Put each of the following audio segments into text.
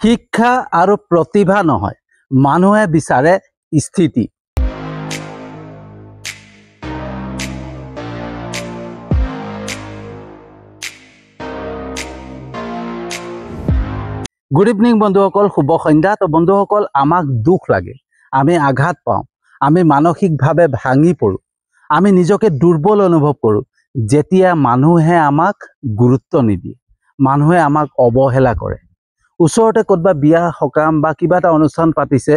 শিক্ষা আৰু প্ৰতিভা নহয়, মানুহে বিচাৰে স্থিতি। গুড ইভিনিং বন্ধুসকল, শুভ সন্ধ্যা। তো বন্ধুসকল, আমাক দুখ লাগে, আমি আঘাত পাওঁ, আমি মানসিকভাৱে ভাঙি পৰোঁ, আমি নিজকে দুৰ্বল অনুভৱ কৰোঁ যেতিয়া মানুহে আমাক গুৰুত্ব নিদিয়ে, মানুহে আমাক অৱহেলা কৰে। ওচৰতে ক'ৰবাত বিয়া সকাম বা কিবা এটা অনুষ্ঠান পাতিছে,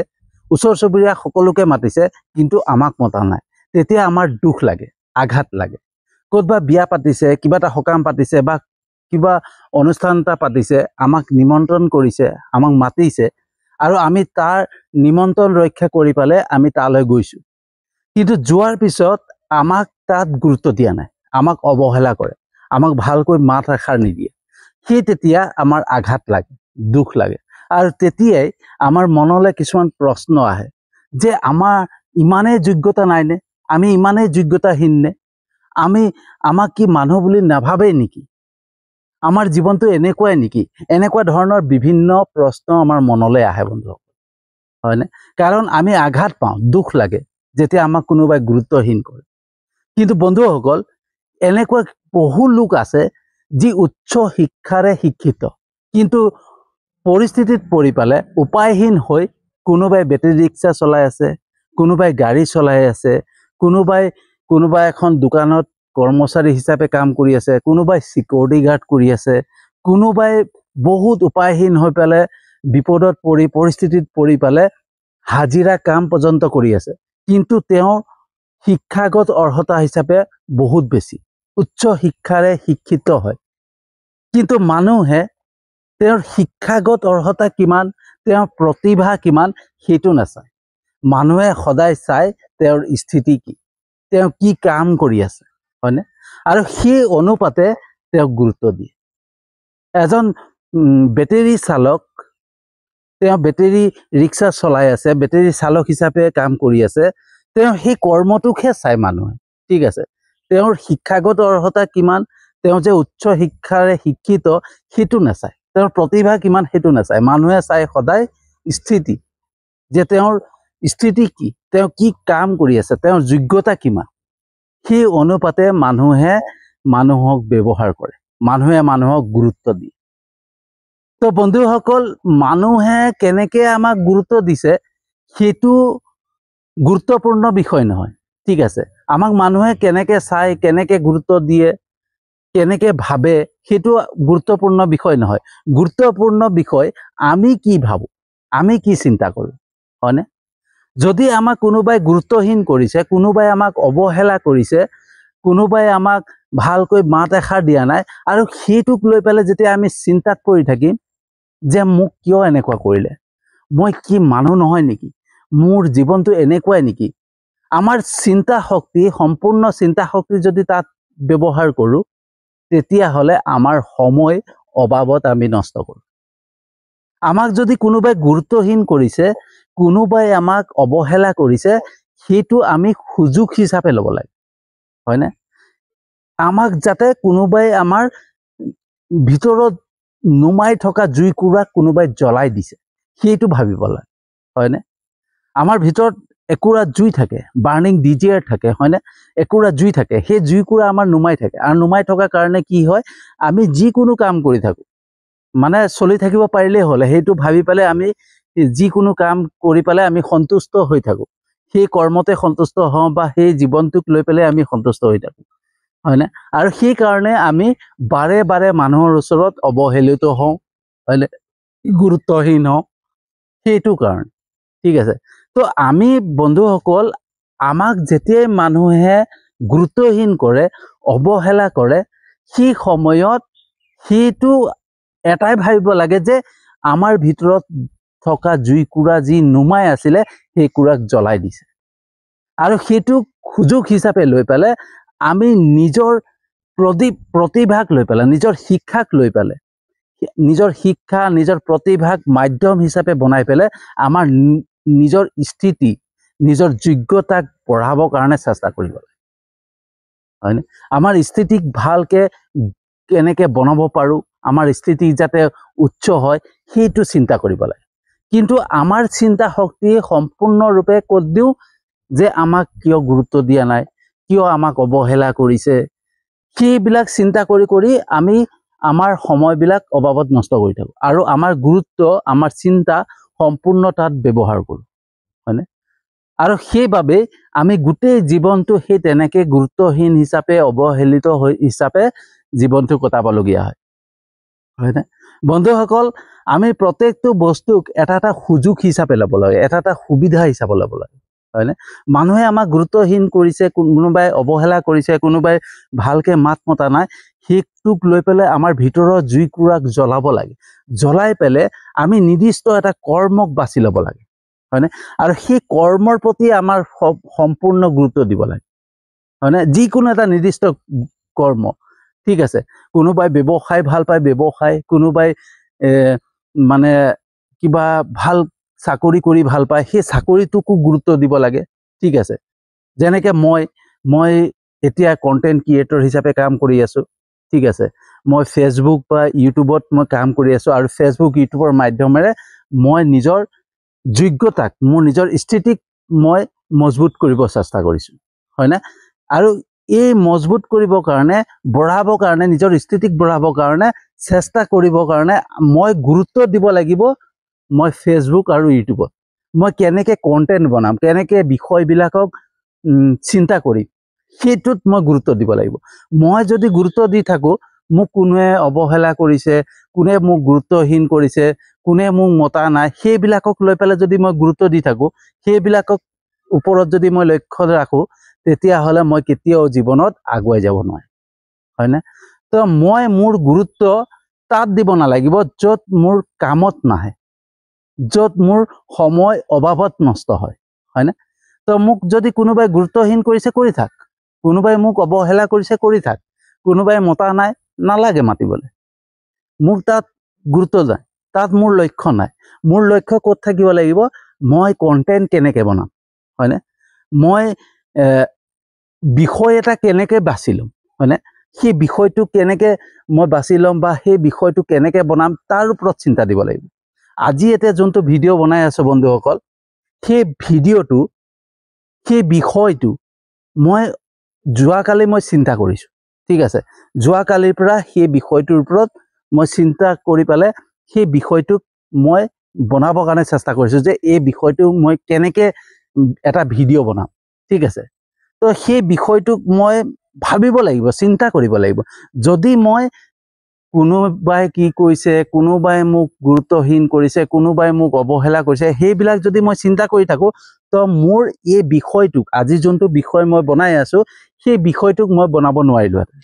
ওচৰ চুবুৰীয়া সকলোকে মাতিছে, কিন্তু আমাক মতা নাই। তেতিয়া আমাৰ দুখ লাগে, আঘাত লাগে। ক'ৰবাত বিয়া পাতিছে, কিবা এটা সকাম পাতিছে বা কিবা অনুষ্ঠান এটা পাতিছে, আমাক নিমন্ত্ৰণ কৰিছে, আমাক মাতিছে, আৰু আমি তাৰ নিমন্ত্ৰণ ৰক্ষা কৰি পেলাই আমি তালৈ গৈছোঁ। কিন্তু যোৱাৰ পিছত আমাক তাত গুৰুত্ব দিয়া নাই, আমাক অৱহেলা কৰে, আমাক ভালকৈ মাত এষাৰ নিদিয়ে। সেই তেতিয়া আমাৰ আঘাত লাগে, দুখ লাগে। আৰু তেতিয়াই আমাৰ মনলৈ কিছুমান প্ৰশ্ন আহে যে আমাৰ ইমানেই যোগ্যতা নাইনে, আমি ইমানেই যোগ্যতাহীন নে, আমাক কি মানুহ বুলি নাভাবেই নেকি, আমাৰ জীৱনটো এনেকুৱাই নেকি? এনেকুৱা ধৰণৰ বিভিন্ন প্ৰশ্ন আমাৰ মনলৈ আহে বন্ধুসকল, হয়নে? কাৰণ আমি আঘাত পাওঁ, দুখ লাগে যেতিয়া আমাক কোনোবাই গুৰুত্বহীন কৰে। কিন্তু বন্ধুসকল, এনেকুৱা বহু লোক আছে যি উচ্চ শিক্ষাৰে শিক্ষিত, কিন্তু পৰিস্থিতিত পৰি পেলাই উপায়হীন হৈ কোনোবাই বেটেৰী ৰিক্সা চলাই আছে, কোনোবাই গাড়ী চলাই আছে, কোনোবাই এখন দোকানত কৰ্মচাৰী হিচাপে কাম কৰি আছে, কোনোবাই চিকিউৰিটি গাৰ্ড কৰি আছে, কোনোবাই বহুত উপায়হীন হৈ পেলাই বিপদত পৰি পৰিস্থিতিত পৰি পেলাই হাজিৰা কাম পৰ্যন্ত কৰি আছে। কিন্তু তেওঁৰ শিক্ষাগত অৰ্হতা হিচাপে বহুত বেছি, উচ্চ শিক্ষাৰে শিক্ষিত হয়। কিন্তু মানুহে তেওঁৰ শিক্ষাগত অৰ্হতা কিমান, তেওঁৰ প্ৰতিভা কিমান, সেইটো নাচায়। মানুহে সদায় চায় তেওঁৰ স্থিতি কি, তেওঁ কি কাম কৰি আছে, হয়নে? আৰু সেই অনুপাতে তেওঁক গুৰুত্ব দিয়ে। এজন বেটেৰী চালক, তেওঁ বেটেৰী ৰিক্সা চলাই আছে, বেটেৰী চালক হিচাপে কাম কৰি আছে, তেওঁ সেই কৰ্মটোকহে চায় মানুহে, ঠিক আছে? তেওঁৰ শিক্ষাগত অৰ্হতা কিমান, তেওঁ যে উচ্চ শিক্ষাৰে শিক্ষিত সেইটো নাচায়, তেওঁৰ প্ৰতিভা কিমান সেইটো নাচায়। মানুহে চায় সদায় স্থিতি, যে তেওঁৰ স্থিতি কি, তেওঁ কি কাম কৰি আছে, তেওঁৰ যোগ্যতা কিমান। সেই অনুপাতে মানুহে মানুহক ব্যৱহাৰ কৰে, মানুহে মানুহক গুৰুত্ব দিয়ে। তো বন্ধুসকল, মানুহে কেনেকে আমাক গুৰুত্ব দিছে সেইটো গুৰুত্বপূৰ্ণ বিষয় নহয়, ঠিক আছে? আমাক মানুহে কেনেকে চায়, কেনেকে গুৰুত্ব দিয়ে, কেনেকে ভাবে, সেইটো গুৰুত্বপূৰ্ণ বিষয় নহয়। গুৰুত্বপূৰ্ণ বিষয় আমি কি ভাবোঁ, আমি কি চিন্তা কৰোঁ, হয়নে? যদি আমাক কোনোবাই গুৰুত্বহীন কৰিছে, কোনোবাই আমাক অৱহেলা কৰিছে, কোনোবাই আমাক ভালকৈ মাত এষাৰ দিয়া নাই, আৰু সেইটোক লৈ পেলাই যেতিয়া আমি চিন্তাত পৰি থাকিম যে মোক কিয় এনেকুৱা কৰিলে, মই কি মানুহ নহয় নেকি, মোৰ জীৱনটো এনেকুৱাই নেকি, আমাৰ চিন্তা শক্তি, সম্পূৰ্ণ চিন্তা শক্তি যদি তাত ব্যৱহাৰ কৰোঁ, তেতিয়াহ'লে আমাৰ সময় অবাবত আমি নষ্ট কৰোঁ। আমাক যদি কোনোবাই গুৰুত্বহীন কৰিছে, কোনোবাই আমাক অৱহেলা কৰিছে, সেইটো আমি সুযোগ হিচাপে ল'ব লাগে, হয়নে? আমাক যাতে কোনোবাই আমাৰ ভিতৰত নুমাই থকা জুইকুৰাক কোনোবাই জ্বলাই দিছে, সেইটো ভাবিব লাগে, হয়নে? আমাৰ ভিতৰত একুৰা জুই থাকে, বাৰ্ণিং ডিজায়াৰ থাকে, হয়নে? একুৰা জুই থাকে, সেই জুইকুৰা আমাৰ নুমাই থাকে, আৰু নুমাই থকাৰ কাৰণে কি হয়, আমি যিকোনো কাম কৰি থাকোঁ, মানে চলি থাকিব পাৰিলেই হ'লে, সেইটো ভাবি পেলাই আমি যিকোনো কাম কৰি পেলাই আমি সন্তুষ্ট হৈ থাকোঁ, সেই কৰ্মতে সন্তুষ্ট হওঁ বা সেই জীৱনটোক লৈ পেলাই আমি সন্তুষ্ট হৈ থাকোঁ, হয়নে? আৰু সেইকাৰণে আমি বাৰে বাৰে মানুহৰ ওচৰত অৱহেলিত হওঁ, হয়নে? গুৰুত্বহীন হওঁ, সেইটো কাৰণে, ঠিক আছে? তো আমি বন্ধুসকল, আমাক যেতিয়াই মানুহে গুৰুত্বহীন কৰে, অৱহেলা কৰে, সেই সময়ত সেইটো এটাই ভাবিব লাগে যে আমাৰ ভিতৰত থকা জুইকুৰা যি নুমাই আছিলে, সেই কুৰাক জ্বলাই দিছে। আৰু সেইটোক সুযোগ হিচাপে লৈ পেলাই আমি নিজৰ প্ৰতিভাক লৈ পেলাই, নিজৰ শিক্ষাক লৈ পেলাই, নিজৰ শিক্ষা, নিজৰ প্ৰতিভাক মাধ্যম হিচাপে বনাই পেলাই আমাৰ নিজৰ স্থিতি, নিজৰ যোগ্যতাক বঢ়াবৰ কাৰণে চেষ্টা কৰিব লাগে, হয়নে? আমাৰ স্থিতিক ভালকে কেনেকে বনাব পাৰোঁ, আমাৰ স্থিতি যাতে উচ্চ হয় সেইটো চিন্তা কৰিব লাগে। কিন্তু আমাৰ চিন্তা শক্তি সম্পূৰ্ণৰূপে ক'ত দিওঁ যে আমাক কিয় গুৰুত্ব দিয়া নাই, কিয় আমাক অৱহেলা কৰিছে, সেইবিলাক চিন্তা কৰি কৰি আমি আমাৰ সময়বিলাক অবাবত নষ্ট কৰি থাকোঁ আৰু আমাৰ গুৰুত্ব আমাৰ চিন্তা সম্পূৰ্ণ তাত ব্যৱহাৰ কৰোঁ, হয়নে? আৰু সেইবাবে আমি গোটেই জীৱনটো সেই তেনেকৈ গুৰুত্বহীন হিচাপে অৱহেলিত হিচাপে জীৱনটো কটাবলগীয়া হয়, হয়নে? বন্ধুসকল, আমি প্ৰত্যেকটো বস্তুক এটা এটা সুযোগ হিচাপে ল'ব লাগে, এটা এটা সুবিধা হিচাপে ল'ব লাগে, হয়নে? মানুহে আমাক গুৰুত্বহীন কৰিছে, কোনোবাই অৱহেলা কৰিছে, কোনোবাই ভালকৈ মাত মতা নাই, সেইটোক লৈ পেলাই আমাৰ ভিতৰৰ জুইকুৰাক জ্বলাব লাগে। জ্বলাই পেলাই আমি নিৰ্দিষ্ট এটা কৰ্মক বাছি ল'ব লাগে, হয়নে? আৰু সেই কৰ্মৰ প্ৰতি আমাৰ সম্পূৰ্ণ গুৰুত্ব দিব লাগে, হয়নে? যিকোনো এটা নিৰ্দিষ্ট কৰ্ম, ঠিক আছে। কোনোবাই ব্যৱসায় ভাল পায়, ব্যৱসায়, কোনোবাই মানে কিবা ভাল চাকৰি কৰি ভাল পায়, সেই চাকৰিটোকো গুৰুত্ব দিব লাগে, ঠিক আছে। যেনেকৈ মই এতিয়া কণ্টেণ্ট ক্ৰিয়েটৰ হিচাপে কাম কৰি আছোঁ, ঠিক আছে। মই ফেচবুক বা ইউটিউবত মই কাম কৰি আছোঁ আৰু ফেচবুক ইউটিউবৰ মাধ্যমেৰে মই নিজৰ যোগ্যতাক, মোৰ নিজৰ স্থিতিক মই মজবুত কৰিব চেষ্টা কৰিছোঁ, হয়নে? আৰু এই মজবুত কৰিবৰ কাৰণে, বঢ়াবৰ কাৰণে, নিজৰ স্থিতিক বঢ়াবৰ কাৰণে, চেষ্টা কৰিবৰ কাৰণে মই গুৰুত্ব দিব লাগিব মই ফেচবুক আৰু ইউটিউবত মই কেনেকৈ কণ্টেণ্ট বনাম, কেনেকৈ বিষয়বিলাকক চিন্তা কৰিম, সেইটোত মই গুৰুত্ব দিব লাগিব। মই যদি গুৰুত্ব দি থাকোঁ, মোক কোনোৱে অৱহেলা কৰিছে, কোনে মোক গুৰুত্বহীন কৰিছে, কোনে মোক মতা নাই, সেইবিলাকক লৈ পেলাই যদি মই গুৰুত্ব দি থাকোঁ, সেইবিলাকক ওপৰত যদি মই লক্ষ্য ৰাখোঁ, তেতিয়াহ'লে মই কেতিয়াও জীৱনত আগুৱাই যাব নোৱাৰিম, হয়নে? তো মই মোৰ গুৰুত্ব তাত দিব নালাগিব য'ত মোৰ কামত নাহে, য'ত মোৰ সময় অবাবত নষ্ট হয়, হয়নে? তো মোক যদি কোনোবাই গুৰুত্বহীন কৰিছে, কৰি থাক। কোনোবাই মোক অৱহেলা কৰিছে, কৰি থাক। কোনোবাই মতা নাই, নালাগে মাতিবলৈ। মোক তাত গুৰুত্ব যায়, তাত মোৰ লক্ষ্য নাই। মোৰ লক্ষ্য ক'ত থাকিব লাগিব, মই কণ্টেণ্ট কেনেকৈ বনাম, হয়নে? মই বিষয় এটা কেনেকৈ বাছি ল'ম, হয়নে? সেই বিষয়টো কেনেকৈ মই বাছি ল'ম বা সেই বিষয়টো কেনেকৈ বনাম, তাৰ ওপৰত চিন্তা দিব লাগিব। আজি এতিয়া যোনটো ভিডিঅ' বনাই আছোঁ বন্ধুসকল, সেই ভিডিঅ'টো, সেই বিষয়টো মই যোৱাকালি মই চিন্তা কৰিছোঁ, ঠিক আছে। যোৱাকালিৰ পৰা সেই বিষয়টোৰ ওপৰত মই চিন্তা কৰি পেলাই সেই বিষয়টোক মই বনাবৰ কাৰণে চেষ্টা কৰিছোঁ যে এই বিষয়টো মই কেনেকৈ এটা ভিডিঅ' বনাম, ঠিক আছে। তো সেই বিষয়টোক মই ভাবিব লাগিব, চিন্তা কৰিব লাগিব। যদি মই কোনোবাই কি কৈছে, কোনোবাই মোক গুৰুত্বহীন কৰিছে, কোনোবাই মোক অৱহেলা কৰিছে, সেইবিলাক যদি মই চিন্তা কৰি থাকোঁ, তো মোৰ এই বিষয়টোক, আজি যোনটো বিষয় মই বনাই আছোঁ, সেই বিষয়টোক মই বনাব নোৱাৰিলোহেঁতেন,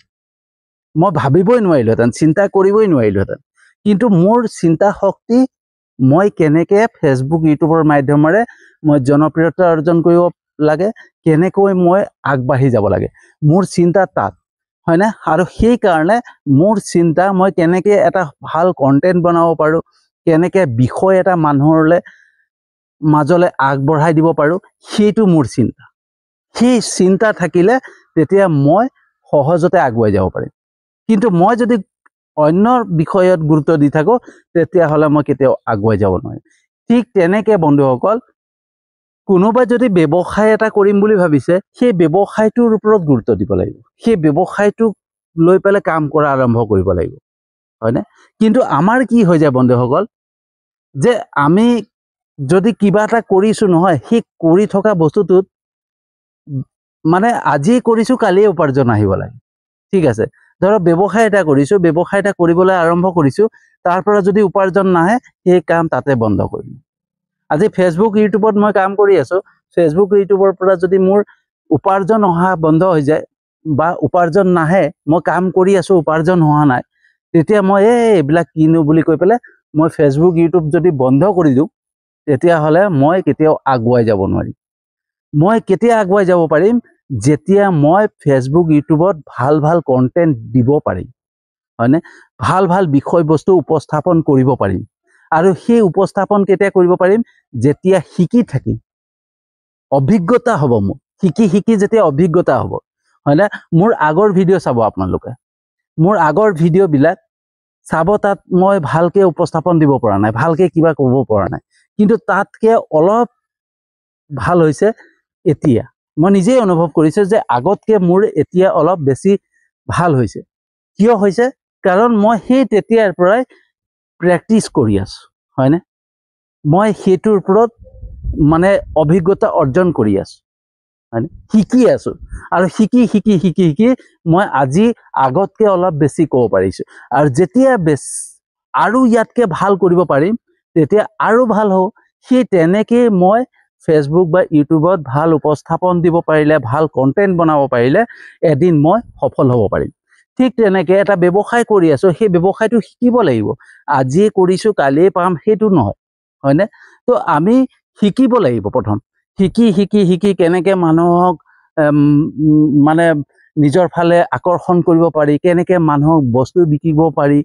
মই ভাবিবই নোৱাৰিলোহেঁতেন, চিন্তা কৰিবই নোৱাৰিলোহেঁতেন। কিন্তু মোৰ চিন্তা শক্তি মই কেনেকৈ ফেচবুক ইউটিউবৰ মাধ্যমেৰে মই জনপ্ৰিয়তা অৰ্জন কৰিব লাগে, কেনেকৈ মই আগবাঢ়ি যাব লাগে, মোৰ চিন্তা তাত, হয়নে? আৰু সেইকাৰণে মোৰ চিন্তা মই কেনেকৈ এটা ভাল কণ্টেণ্ট বনাব পাৰোঁ, কেনেকৈ বিষয় এটা মানুহলৈ মাজলৈ আগবঢ়াই দিব পাৰোঁ, সেইটো মোৰ চিন্তা। সেই চিন্তা থাকিলে তেতিয়া মই সহজতে আগুৱাই যাব পাৰিম। কিন্তু মই যদি অন্য বিষয়ত গুৰুত্ব দি থাকোঁ, তেতিয়াহ'লে মই কেতিয়াও আগুৱাই যাব নোৱাৰিম। ঠিক তেনেকৈ বন্ধুসকল, কোনোবাই যদি ব্যৱসায় এটা কৰিম বুলি ভাবিছে, সেই ব্যৱসায়টোৰ ওপৰত গুৰুত্ব দিব লাগিব, সেই ব্যৱসায়টোক লৈ পেলাই কাম কৰা আৰম্ভ কৰিব লাগিব, হয়নে? কিন্তু আমাৰ কি হৈ যায় বন্ধুসকল, যে আমি যদি কিবা এটা কৰিছোঁ নহয়, সেই কৰি থকা বস্তুটোত মানে আজি কৰিছোঁ, কালিয়ে উপাৰ্জন আহিব লাগে, ঠিক আছে। ধৰক ব্যৱসায় এটা কৰিছোঁ, ব্যৱসায় এটা কৰিবলৈ আৰম্ভ কৰিছোঁ, তাৰ পৰা যদি উপাৰ্জন নাহে, সেই কাম তাতে বন্ধ কৰিম। আজি ফেচবুক ইউটিউবত মই কাম কৰি আছোঁ, ফেচবুক ইউটিউবৰ পৰা যদি মোৰ উপাৰ্জন অহা বন্ধ হৈ যায় বা উপাৰ্জন নাহে, মই কাম কৰি আছোঁ, উপাৰ্জন হোৱা নাই, তেতিয়া মই এইবিলাক কিনো বুলি কৈ পেলাই মই ফেচবুক ইউটিউব যদি বন্ধ কৰি দিওঁ, তেতিয়াহ'লে মই কেতিয়াও আগুৱাই যাব নোৱাৰিম। মই কেতিয়া আগুৱাই যাব পাৰিম, যেতিয়া মই ফেচবুক ইউটিউবত ভাল ভাল কণ্টেণ্ট দিব পাৰিম, হয়নে? ভাল ভাল বিষয়বস্তু উপস্থাপন কৰিব পাৰিম। আৰু সেই উপস্থাপন কেতিয়া কৰিব পাৰিম, যেতিয়া শিকি থাকিম, অভিজ্ঞতা হ'ব মোৰ, শিকি শিকি যেতিয়া অভিজ্ঞতা হ'ব, হয়নে? মোৰ আগৰ ভিডিঅ' চাব আপোনালোকে, মোৰ আগৰ ভিডিঅ'বিলাক চাব তাত মই ভালকৈ উপস্থাপন দিব পৰা নাই, ভালকৈ কিবা ক'ব পৰা নাই, কিন্তু তাতকৈ অলপ ভাল হৈছে এতিয়া। মই নিজেই অনুভৱ কৰিছোঁ যে আগতকৈ মোৰ এতিয়া অলপ বেছি ভাল হৈছে। কিয় হৈছে? কাৰণ মই সেই তেতিয়াৰ পৰাই প্ৰেক্টিচ কৰি আছোঁ, হয়নে? মই সেইটোৰ ওপৰত মানে অভিজ্ঞতা অৰ্জন কৰি আছোঁ, হয়নে? শিকি আছোঁ, আৰু শিকি শিকি শিকি শিকি মই আজি আগতকৈ অলপ বেছি ক'ব পাৰিছোঁ। আৰু যেতিয়া আৰু ইয়াতকৈ ভাল কৰিব পাৰিম, তেতিয়া আৰু ভাল হ'ব। সেই তেনেকেই মই ফেচবুক বা ইউটিউবত ভাল উপস্থাপন দিব পাৰিলে, ভাল কণ্টেণ্ট বনাব পাৰিলে এদিন মই সফল হ'ব পাৰিম। ঠিক তেনেকৈ এটা ব্যৱসায় কৰি আছোঁ, সেই ব্যৱসায়টো শিকিব লাগিব। আজিয়ে কৰিছোঁ কালিয়ে পাম সেইটো নহয়, হয়নে? তো আমি শিকিব লাগিব প্ৰথম। শিকি শিকি শিকি কেনেকৈ মানুহক মানে নিজৰ ফালে আকৰ্ষণ কৰিব পাৰি, কেনেকৈ মানুহক বস্তু বিকিব পাৰি,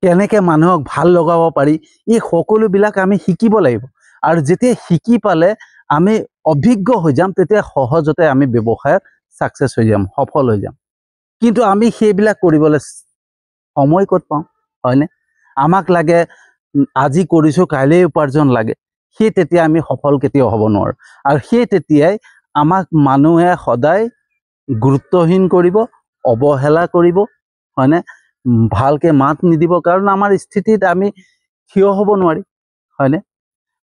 কেনেকৈ মানুহক ভাল লগাব পাৰি, এই সকলোবিলাক আমি শিকিব লাগিব। আৰু যেতিয়া শিকি পালে আমি অভিজ্ঞ হৈ যাম, তেতিয়া সহজতে আমি ব্যৱসায়ত ছাকচেছ হৈ যাম, সফল হৈ যাম। কিন্তু আমি সেইবিলাক কৰিবলৈ সময় ক'ত পাওঁ, হয়নে? আমাক লাগে আজি কৰিছোঁ কাইলৈ উপাৰ্জন লাগে, সেই তেতিয়া আমি সফল কেতিয়াও হ'ব নোৱাৰোঁ। আৰু সেই তেতিয়াই আমাক মানুহে সদায় গুৰুত্বহীন কৰিব, অৱহেলা কৰিব, হয়নে? ভালকৈ মাত নিদিব, কাৰণ আমাৰ স্থিতিত আমি থিয় হ'ব নোৱাৰি, হয়নে?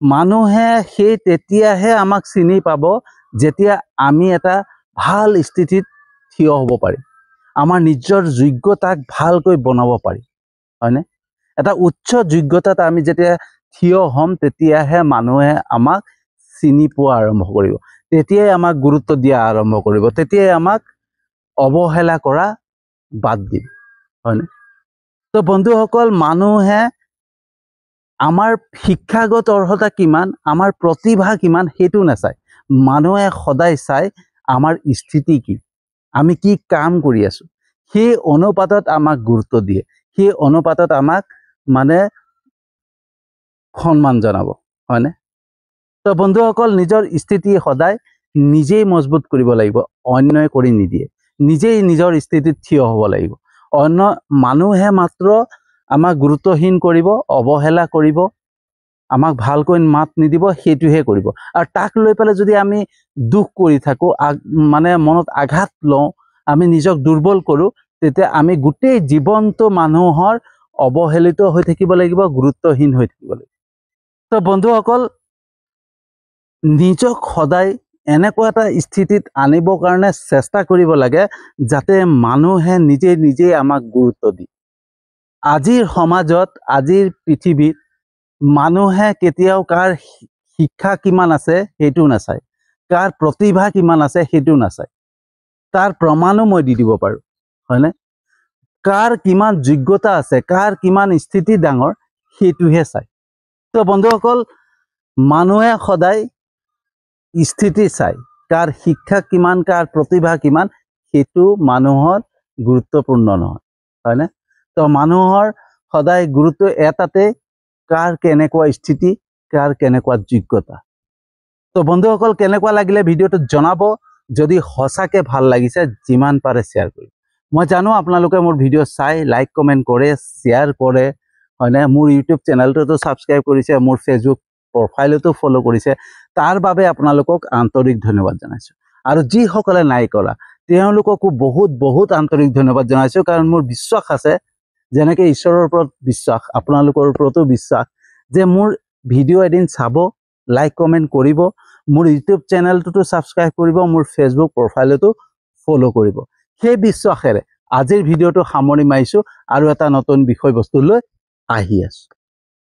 মানুহে সেই তেতিয়াহে আমাক চিনি পাব যেতিয়া আমি এটা ভাল স্থিতিত থিয় হ'ব পাৰিম, আমাৰ নিজৰ যোগ্যতাক ভালকৈ বনাব পাৰিম, হয়নে? এটা উচ্চ যোগ্যতাত আমি যেতিয়া থিয় হ'ম, তেতিয়াহে মানুহে আমাক চিনি পোৱা আৰম্ভ কৰিব, তেতিয়াই আমাক গুৰুত্ব দিয়া আৰম্ভ কৰিব, তেতিয়াই আমাক অৱহেলা কৰা বাদ দিব, হয়নে? তো বন্ধুসকল, মানুহে আমাৰ শিক্ষাগত অৰ্হতা কিমান, আমাৰ প্ৰতিভা কিমান সেইটো নাচায়। মানুহে সদায় চায় আমাৰ স্থিতি কি, আমি কি কাম কৰি আছোঁ, সেই অনুপাতত আমাক গুৰুত্ব দিয়ে, সেই অনুপাতত আমাক মানে সন্মান জনাব, হয়নে? তো বন্ধুসকল, নিজৰ স্থিতি সদায় নিজেই মজবুত কৰিব লাগিব, অন্যই কৰি নিদিয়ে। নিজেই নিজৰ স্থিতিত থিয় হ'ব লাগিব। অন্য মানুহে মাত্ৰ আমাক গুৰুত্বহীন কৰিব, অৱহেলা কৰিব, আমাক ভালকৈ মাত নিদিব, সেইটোহে কৰিব। আৰু তাক লৈ পেলাই যদি আমি দুখ কৰি থাকোঁ, মানে মনত আঘাত লওঁ, আমি নিজক দুৰ্বল কৰোঁ, তেতিয়া আমি গোটেই জীৱনটো মানুহৰ অৱহেলিত হৈ থাকিব লাগিব, গুৰুত্বহীন হৈ থাকিব লাগিব। তো বন্ধুসকল, নিজক সদায় এনেকুৱা এটা স্থিতিত আনিবৰ কাৰণে চেষ্টা কৰিব লাগে, যাতে মানুহে নিজে নিজেই আমাক গুৰুত্ব দিয়ে। আজিৰ সমাজত, আজিৰ পৃথিৱীত মানুহে কেতিয়াও কাৰ শিক্ষা কিমান আছে সেইটো নাচায়, কাৰ প্ৰতিভা কিমান আছে সেইটো নাচায়, তাৰ প্ৰমাণো মই দি দিব পাৰোঁ, হয়নে? কাৰ কিমান যোগ্যতা আছে, কাৰ কিমান স্থিতি ডাঙৰ, সেইটোহে চায়। তো বন্ধুসকল, মানুহে সদায় স্থিতি চায়, কাৰ শিক্ষা কিমান, কাৰ প্ৰতিভা কিমান, সেইটো মানুহৰ গুৰুত্বপূৰ্ণ নহয়, হয়নে? তো মানুহৰ সদায় গুৰুত্ব এটাতে, কাৰ কেনেকুৱা স্থিতি, কাৰ কেনেকুৱা যোগ্যতা। তো বন্ধুসকল, কেনেকুৱা লাগিলে ভিডিঅ'টো জনাব। যদি সঁচাকৈ ভাল লাগিছে, যিমান পাৰে শ্বেয়াৰ কৰিব। মই জানো আপোনালোকে মোৰ ভিডিঅ' চাই লাইক কমেণ্ট কৰে, শ্বেয়াৰ কৰে, হয়নে? মোৰ ইউটিউব চেনেলটোতো ছাবস্ক্ৰাইব কৰিছে, মোৰ ফেচবুক প্ৰফাইলতো ফ'ল' কৰিছে, তাৰ বাবে আপোনালোকক আন্তৰিক ধন্যবাদ জনাইছোঁ। আৰু যিসকলে নাই কৰা, তেওঁলোককো বহুত বহুত আন্তৰিক ধন্যবাদ জনাইছোঁ, কাৰণ মোৰ বিশ্বাস আছে, যেনেকৈ ঈশ্বৰৰ ওপৰত বিশ্বাস, আপোনালোকৰ ওপৰতো বিশ্বাস, যে মোৰ ভিডিঅ' এদিন চাব, লাইক কমেণ্ট কৰিব, মোৰ ইউটিউব চেনেলটোতো ছাবস্ক্ৰাইব কৰিব, মোৰ ফেচবুক প্ৰফাইলতো ফ'ল' কৰিব। সেই বিশ্বাসেৰে আজিৰ ভিডিঅ'টো সামৰি মাৰিছোঁ, আৰু এটা নতুন বিষয়বস্তু লৈ আহি আছোঁ।